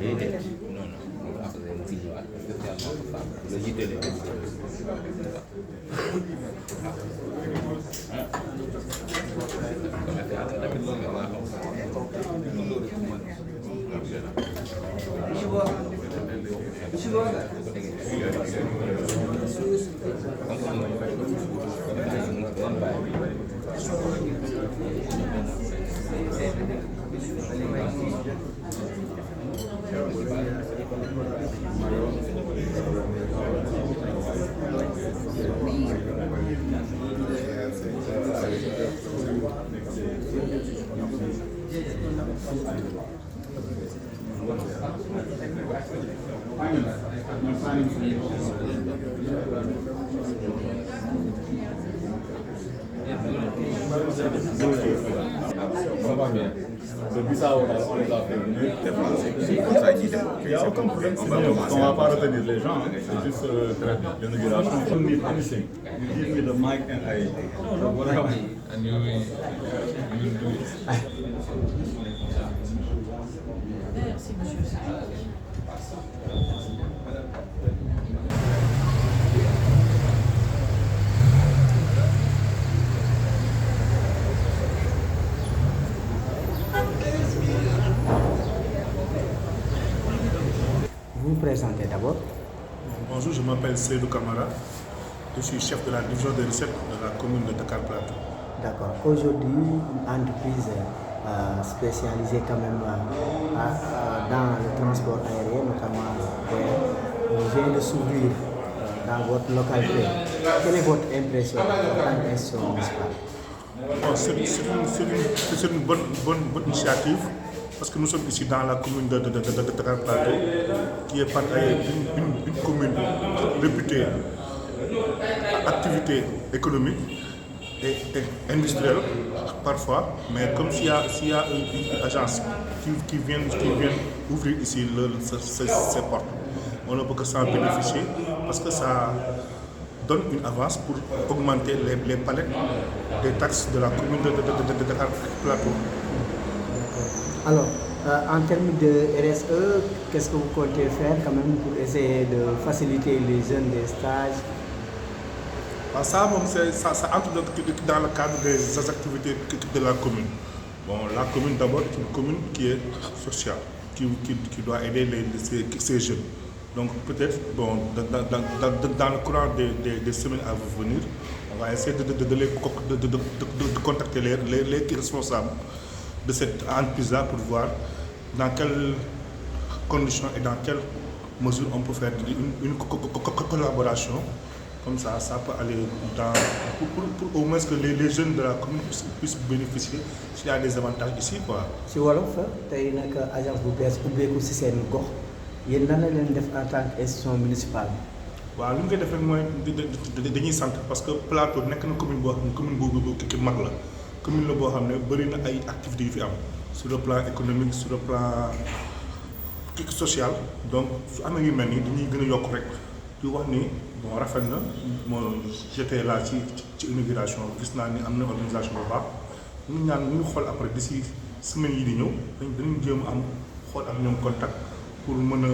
non, non, après musiba spécialement pour ça. Le jiite les Ça va bien. Le Bissau, on les a fait venir. Il n'y a aucun problème, c'est mieux. On ne va pas retenir les gens, c'est juste l'inauguration. Don't need anything. You give me the mic and I. Whatever. And you will do it. Merci, monsieur. Vous vous présentez d'abord. Bonjour, je m'appelle Seydou Kamara. Je suis chef de la division des recettes de la commune de Dakar Plateau. D'accord. Aujourd'hui, une entreprise spécialisée quand même dans le transport aérien, notamment vient de s'ouvrir dans votre localité. Quelle est votre impression en tant qu'institution municipale? Bon, c'est une bonne initiative parce que nous sommes ici dans la commune de Dakar Plateau qui est une commune réputée activité économique et industrielle parfois, mais comme s'il y a une agence qui vient ouvrir ici ses portes, on ne peut que s'en bénéficier parce que ça donne une avance pour augmenter les palettes des taxes de la commune de Dakar Plateau. Alors, en termes de RSE, qu'est-ce que vous comptez faire quand même pour essayer de faciliter les jeunes des stages? Ça entre dans le cadre des activités de la commune. Bon, la commune d'abord est une commune qui est sociale, qui doit aider ces jeunes. Donc peut-être, bon, dans le courant des semaines à venir, on va essayer de contacter les responsables de cette entreprise-là pour voir dans quelles conditions et dans quelles mesures on peut faire une collaboration. Comme ça peut aller pour au moins que les jeunes de la commune puissent bénéficier s'il y a des avantages ici, quoi. Si wolof tey nag agence bu bees ubbeeku ci seen gox yéen nan la leen def en tant qu'institution municipale. waaw li ñu koy def rek mooy dañuy sant parce que Plateau nekk na commune boo xam ne commune boobu ki mag la commune la boo xam ne bëri na ay activités yu fi am sur le plan économique sur le plan social donc su amee yu mel nii dañuy gën a yokk rek di wax ni bon rafet na j'étais là ci inauguration gis naa ni am na organisation bu baax ñu ñaan ñu xool après d'ici semaine yi di ñëw dañu jéem a am xool ak ñoom contact pour mën a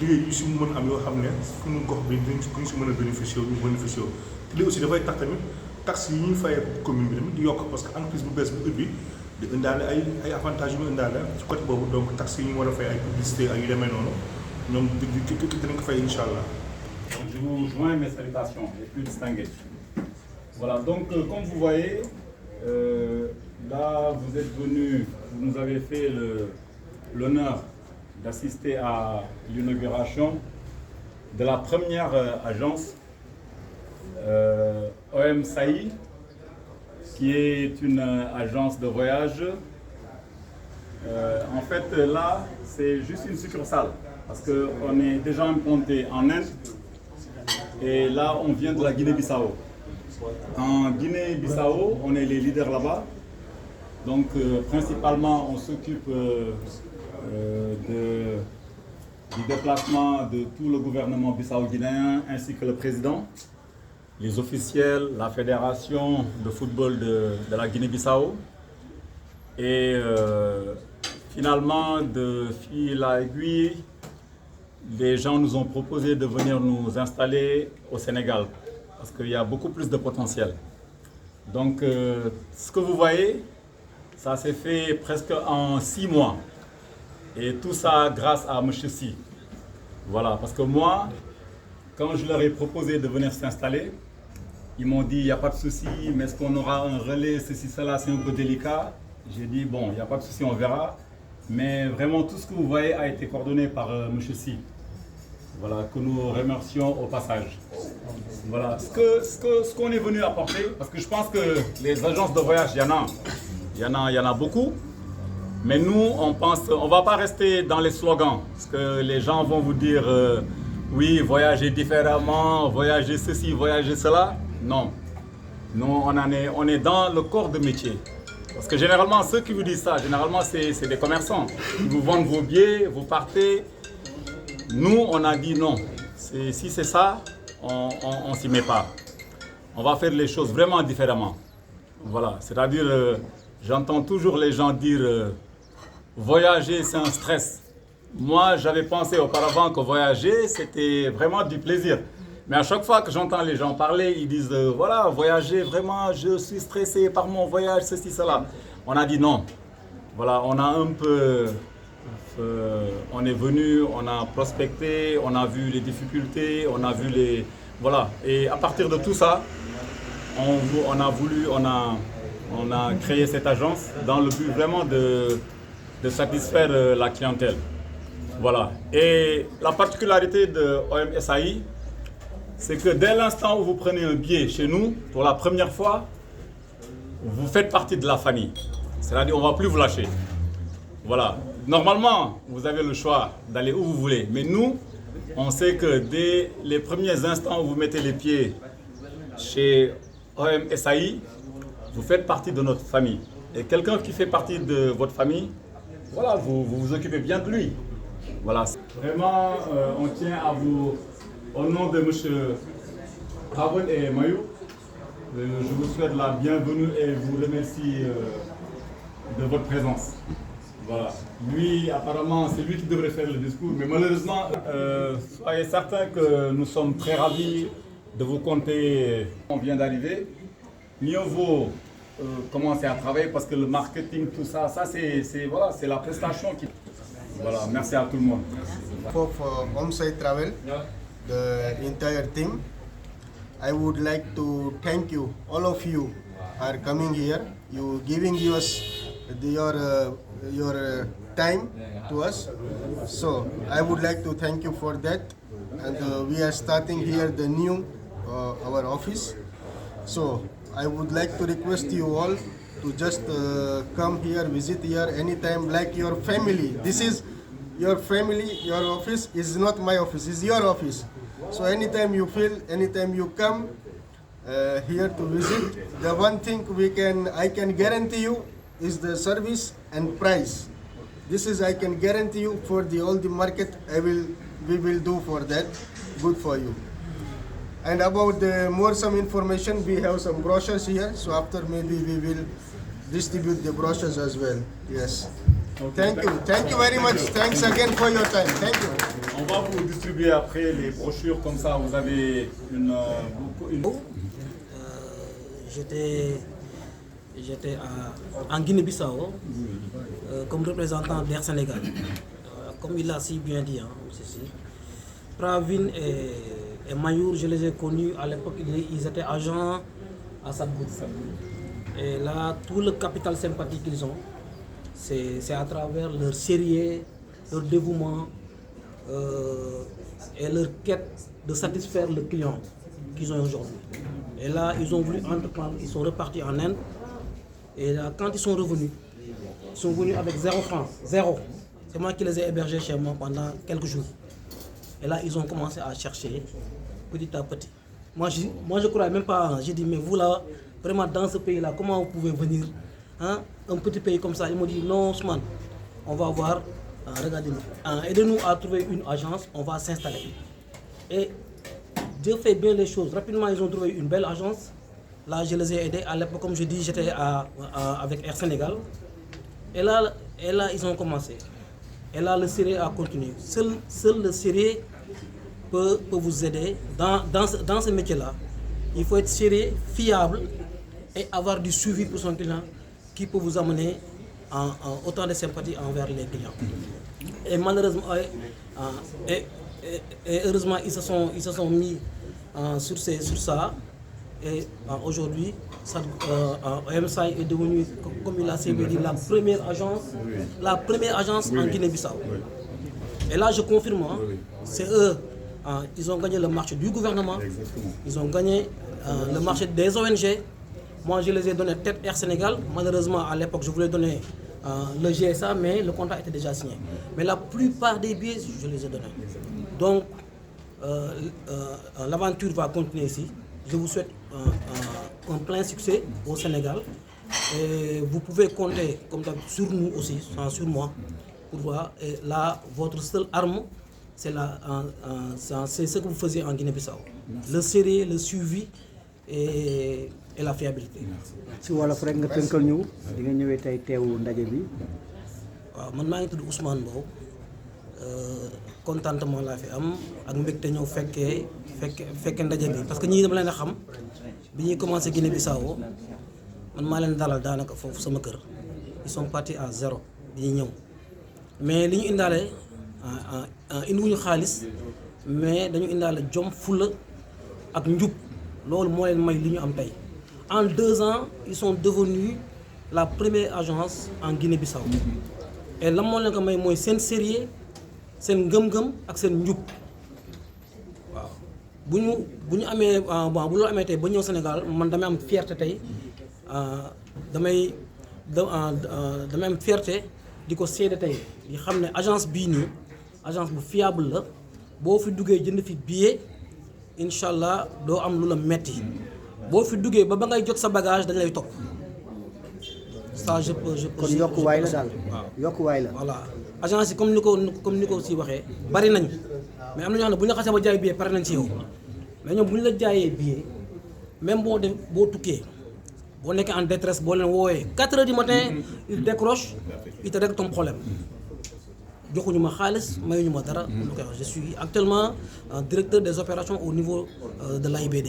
liggéey yu si mën am yoo xam ne suñu gox bi dañ si mën a bénéficier ñu bénéficier te lii aussi dafay tax tamit taxes yi ñuy fayee commune bi tamit di yokk parce que entreprise bu bees bu ubbi di indaale ay avantages yu mu indaale ci côté boobu donc taxes yi ñu war a fay ay publicité ay yu demee noonu ñoom dinañ ko fay incha allah. Je vous joins mes salutations les plus distinguées. Voilà, donc comme vous voyez, là vous êtes venus, vous nous avez fait l'honneur d'assister à l'inauguration de la première agence OM SAI, qui est une agence de voyage. En fait, là, c'est juste une succursale, parce qu'on est déjà implanté en Inde, et là, on vient de la Guinée-Bissau. En Guinée-Bissau, on est les leaders là-bas. Donc, principalement, on s'occupe du déplacement de tout le gouvernement bissau-guinéen, ainsi que le président, les officiels, la fédération de football de la Guinée-Bissau. Et finalement, de fil à aiguille, les gens nous ont proposé de venir nous installer au Sénégal parce qu'il y a beaucoup plus de potentiel. Donc, ce que vous voyez, ça s'est fait presque en 6 mois. Et tout ça grâce à M. Si. Voilà, parce que moi, quand je leur ai proposé de venir s'installer, ils m'ont dit, il n'y a pas de souci, mais est-ce qu'on aura un relais, ceci, cela, c'est un peu délicat. J'ai dit, bon, il n'y a pas de souci, on verra. Mais vraiment, tout ce que vous voyez a été coordonné par M. Si. Voilà, que nous remercions au passage. Voilà, ce qu'on est venu apporter, parce que je pense que les agences de voyage, il y en a beaucoup. Mais nous, on ne va pas rester dans les slogans, parce que les gens vont vous dire, oui, voyager différemment, voyager ceci, voyager cela. Non, nous, on est dans le corps de métier. Parce que généralement, ceux qui vous disent ça, généralement, c'est des commerçants. Ils vous vendent vos billets, vous partez. Nous, on a dit non. Si c'est ça, on ne s'y met pas. On va faire les choses vraiment différemment. Voilà, c'est-à-dire, j'entends toujours les gens dire voyager, c'est un stress. Moi, j'avais pensé auparavant que voyager, c'était vraiment du plaisir. Mais à chaque fois que j'entends les gens parler, ils disent voilà, voyager, vraiment, je suis stressé par mon voyage, ceci, cela. On a dit non. Voilà, on a un peu. On est venu, on a prospecté, on a vu les difficultés, on a vu les. Voilà. Et à partir de tout ça, on a créé cette agence dans le but vraiment de satisfaire la clientèle. Voilà. Et la particularité de OM-SAI, c'est que dès l'instant où vous prenez un billet chez nous, pour la première fois, vous faites partie de la famille. C'est-à-dire qu'on ne va plus vous lâcher. Voilà. Normalement, vous avez le choix d'aller où vous voulez. Mais nous, on sait que dès les premiers instants où vous mettez les pieds chez OM-SAI, vous faites partie de notre famille. Et quelqu'un qui fait partie de votre famille, voilà, vous vous occupez bien de lui. Voilà. Vraiment, on tient à vous, au nom de M. Ravel et Mayou, je vous souhaite la bienvenue et vous remercie de votre présence. Voilà. Lui, apparemment, c'est lui qui devrait faire le discours, mais malheureusement, soyez certains que nous sommes très ravis de vous compter. On vient d'arriver. Mieux vaut commencer à travailler parce que le marketing, tout ça, voilà, c'est la prestation qui. Voilà, merci à tout le monde. For OM-SAI Travel, the entire team, I would like to thank you, all of you are coming here, you giving us your time to us. So I would like to thank you for that. And we are starting here the new our office. So I would like to request you all to just come here, visit here anytime, like your family. This is your family, your office is not my office, it's your office. So anytime you feel, anytime you come here to visit, the one thing I can guarantee you is the service and price. This is I can guarantee you for all the market we will do for that, good for you. And about some information, we have some brochures here, so after maybe we will distribute the brochures as well. Yes. Okay. Thank you very much. Thanks again for your time. Thank you. On va vous distribuer après les brochures, comme ça vous avez une. J'étais en Guinée-Bissau comme représentant d'Air Sénégal. Comme il l'a si bien dit, ceci. Pravin et Mayour, je les ai connus à l'époque, ils étaient agents à Sadbourg. Et là, tout le capital sympathique qu'ils ont, c'est à travers leur sérieux, leur dévouement et leur quête de satisfaire le client qu'ils ont aujourd'hui. Et là, ils ont voulu entreprendre, ils sont repartis en Inde. Et là, quand ils sont revenus avec 0 francs, 0. C'est moi qui les ai hébergés chez moi pendant quelques jours. Et là, ils ont commencé à chercher petit à petit. Moi, je ne croyais même pas. J'ai dit, mais vous là, vraiment dans ce pays-là, comment vous pouvez venir, un petit pays comme ça? Ils m'ont dit, non, Ousmane, on va voir, regardez-nous. Aidez-nous à trouver une agence, on va s'installer. Et Dieu fait bien les choses. Rapidement, ils ont trouvé une belle agence. Là, je les ai aidés. À l'époque, comme je dis, j'étais avec Air Sénégal. Et là, Et là, ils ont commencé. Et là, le sérieux a continué. Seul le sérieux peut vous aider dans ce métier-là. Il faut être sérieux, fiable et avoir du suivi pour son client qui peut vous amener en autant de sympathie envers les clients. Et malheureusement, et heureusement, ils se sont mis sur ça. Et aujourd'hui, OMSAI est devenu, comme il a dit, la première agence en Guinée-Bissau. Et là, je confirme, c'est eux, ils ont gagné le marché du gouvernement, ils ont gagné le marché des ONG. Moi, je les ai donné tête Air Sénégal. Malheureusement, à l'époque, je voulais donner le GSA, mais le contrat était déjà signé. Mais la plupart des billets, je les ai donnés. Donc, l'aventure va continuer ici. Je vous souhaite un plein succès au Sénégal. Et vous pouvez compter comme sur nous aussi, sur moi, pour voir. Et là, votre seule arme, c'est ce que vous faisiez en Guinée-Bissau. Le sérieux, le suivi et la fiabilité. Si wolof rek nga tënkal ñu di nga ñëwee tey teewu ndaje bi. waaw man maa ngi tudd Ousmane Mbow contentement laa fi am ak mbégte ñëw fekkee ndaje bi parce que ñii dama leen a xam bi ñuy commencé Guinée-Bissau man maa leen dalal daanaka foofu sama kër ils sont partis à 0 bi ñuy ñëw mais li ñu indaale indiwuñu xaalis mais dañu indaale jom fulla ak njub loolu moo leen may li ñu am tey. En 2 ans, ils sont devenus la première agence en Guinée-Bissau. Et la moo leen ko may mooy seen sérieux seen ngëm-ngëm ak seen njub waaw bu ñu amee bon bu loolu amee tey ba ñëw Sénégal man damay am fierté tey damay am fierté di ko seede tey di xam ne agence bii nii agence bu fiable la boo fi duggee jënd fi billet incha allah doo am lu la metti boo fi duggee ba ngay jot sa bagage dañ lay topp ça je peux kon yokkuwaay la daal yokkuwaay la. voilà agence yi comme ni ko si waxee bari nañ mais am na ñoo xam ne bu ñu la xasee ba jaay billet pare nañ ci yow mais ñoom bu ñu la jaayee billet même boo tukkee boo nekkee en détresse boo leen woowee 4 heures du matin il décroche il te règle ton problème. joxuñu ma xaalis mayuñu ma dara. Je suis actuellement directeur des opérations au niveau de l'AIBD.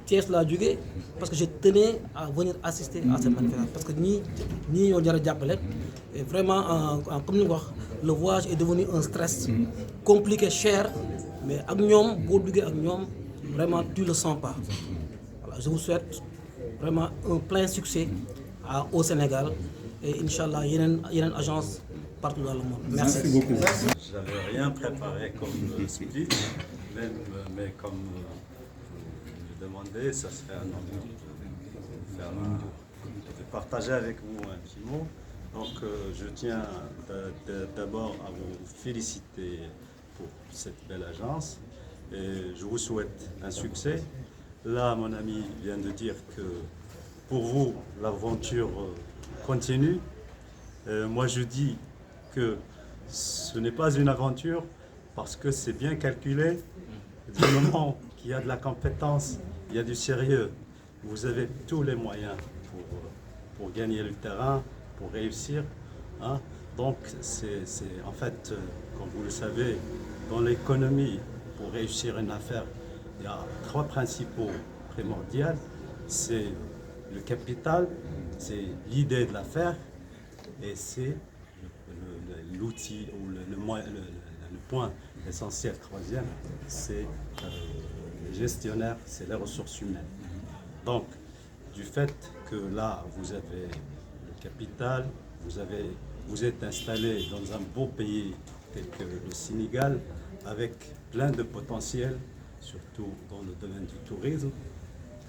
Thiès laa jógee parce que je tenais à venir assister à cette manifestation parce que ñii ñoo jar a jàppale et vraiment comme ni nga wax le voyage est devenu un stress compliqué cher mais ak ñoom boo duggee ak ñoom vraiment tu le sens pas. Voilà, je vous souhaite vraiment un plein succès au Sénégal et inch'Allah yeneen agence partout dans le monde. Merci beaucoup. J'avais rien préparé comme speech, mais comme vous me demandez, ça serait un honneur de partager avec vous un petit mot. Donc je tiens d'abord à vous féliciter pour cette belle agence et je vous souhaite un succès. Là, mon ami vient de dire que pour vous, l'aventure continue. Moi, je dis que ce n'est pas une aventure parce que c'est bien calculé. Du moment qu'il y a de la compétence, il y a du sérieux, vous avez tous les moyens pour gagner le terrain, pour réussir. Hein? Donc, c'est en fait, comme vous le savez, dans l'économie, pour réussir une affaire, il y a 3 principaux primordiaux. C'est le capital, c'est l'idée de l'affaire et c'est l'outil ou le point essentiel, 3e, c'est le gestionnaire, c'est les ressources humaines. Donc, du fait que là, vous avez le capital, vous êtes installé dans un beau pays tel que le Sénégal, avec plein de potentiel, surtout dans le domaine du tourisme,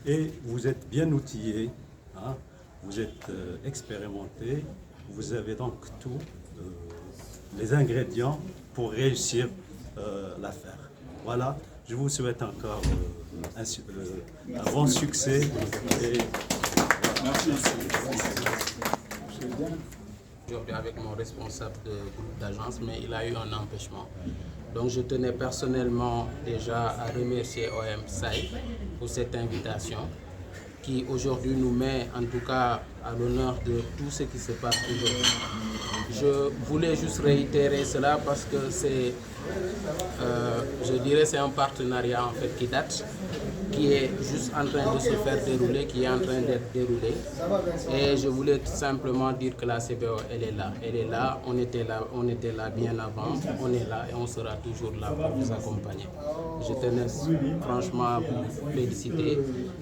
et vous êtes bien outillé, hein, vous êtes expérimenté, vous avez donc tous les ingrédients pour réussir l'affaire. Voilà, je vous souhaite encore un bon succès. Et... Merci. Aujourd'hui avec mon responsable de groupe d'agence, mais il a eu un empêchement. Donc je tenais personnellement déjà à remercier OMSAI pour cette invitation qui aujourd'hui nous met en tout cas à l'honneur de tout ce qui se passe aujourd'hui. Je voulais juste réitérer cela parce que c'est, je dirais, c'est un partenariat en fait qui date, qui est juste en train de se faire dérouler, qui est en train d'être déroulé. Et je voulais tout simplement dire que la CBAO, elle est là, on était là bien avant, on est là et on sera toujours là pour vous accompagner. Je tenais franchement à vous féliciter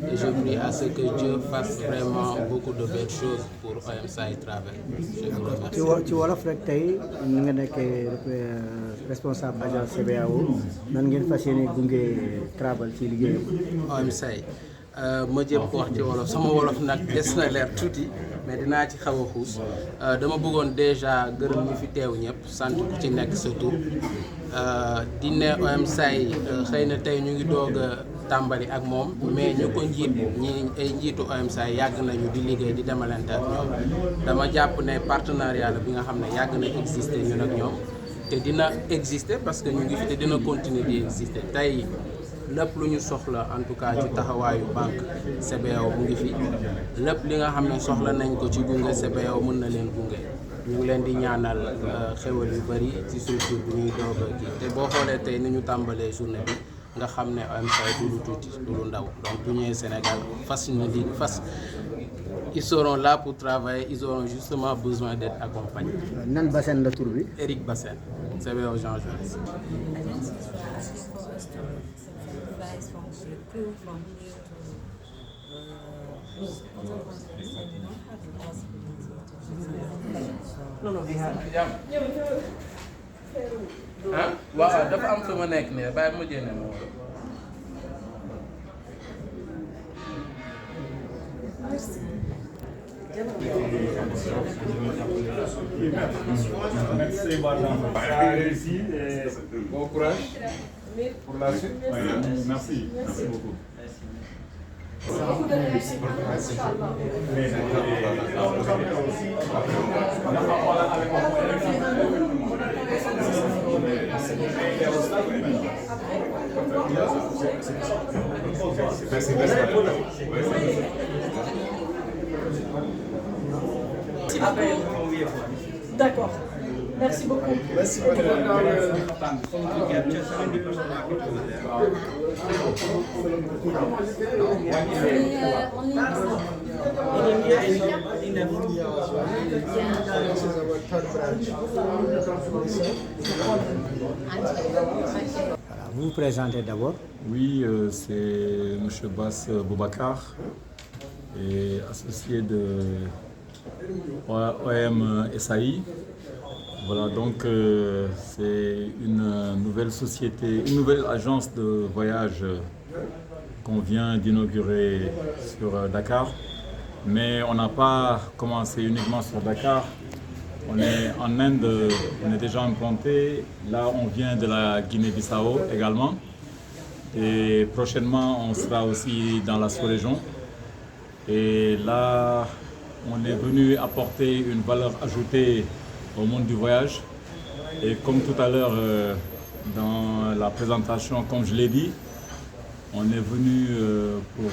et je prie à ce que Dieu fasse vraiment beaucoup de belles choses pour OM Sahel Travel. Je vous remercie. ci wolof rek tey ni nga nekkee responsable agence CBAO nan ngeen fas yéene gunge Travel ci liggéeyam. OM Sahel ma jéem ko wax ci wolof sama wolof nag des na leer tuuti mais dinaa ci xaw a xuus dama bëggoon déjà gërëm ñi fi teew ñëpp sant ku ci nekk sa tur di ne OM Sahel xëy na tey ñu ngi doog a tàmbali ak moom mais ñu ko ay njiitu OM Sahel yàgg nañu di liggéey di demalante ak ñoom dama jàpp ne partenariat la bi nga xam ne yàgg na exister ñun ak ñoom te dina exister parce que ñu ngi fi te dina continuer di exister tey lépp lu ñu soxla en tout cas ci taxawaayu banque CBAO mu ngi fi lépp li nga xam ne soxla nañ ko ci gunge CBAO mën na leen gunge ñu ngi leen di ñaanal xéwal yu bari ci structure bi ñuy doog a kii te boo xoolee tey ni ñu tàmbalee journée bi nga xam ne OM Sahel du lu tuuti du lu ndaw donc bu ñëwee Sénégal ils seront là pour travailler, ils auront justement besoin d'être accompagnés. Nan Bassène la tur bi. Eric Bassène, CBAO Jean Jaurès. ah waaw dafa am fu ma nekk ne bàyyi ma jéem a Merci et bon courage pour la suite. Merci beaucoup. D'accord. Merci beaucoup. Merci Vous vous présentez d'abord. Oui, c'est M. Bass Boubacar, et associé de OM Sahel. Voilà, donc c'est une nouvelle société, une nouvelle agence de voyage qu'on vient d'inaugurer sur Dakar. Mais on n'a pas commencé uniquement sur Dakar. On est en Inde, on est déjà implanté. Là, on vient de la Guinée-Bissau également. Et prochainement, on sera aussi dans la sous-région. Et là, on est venu apporter une valeur ajoutée au monde du voyage. Et comme tout à l'heure dans la présentation, comme je l'ai dit, on est venu pour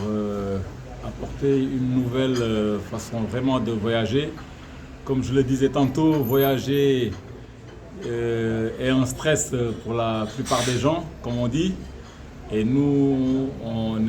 apporter une nouvelle façon vraiment de voyager. Comme je le disais tantôt, voyager est un stress pour la plupart des gens, comme on dit. Et nous, on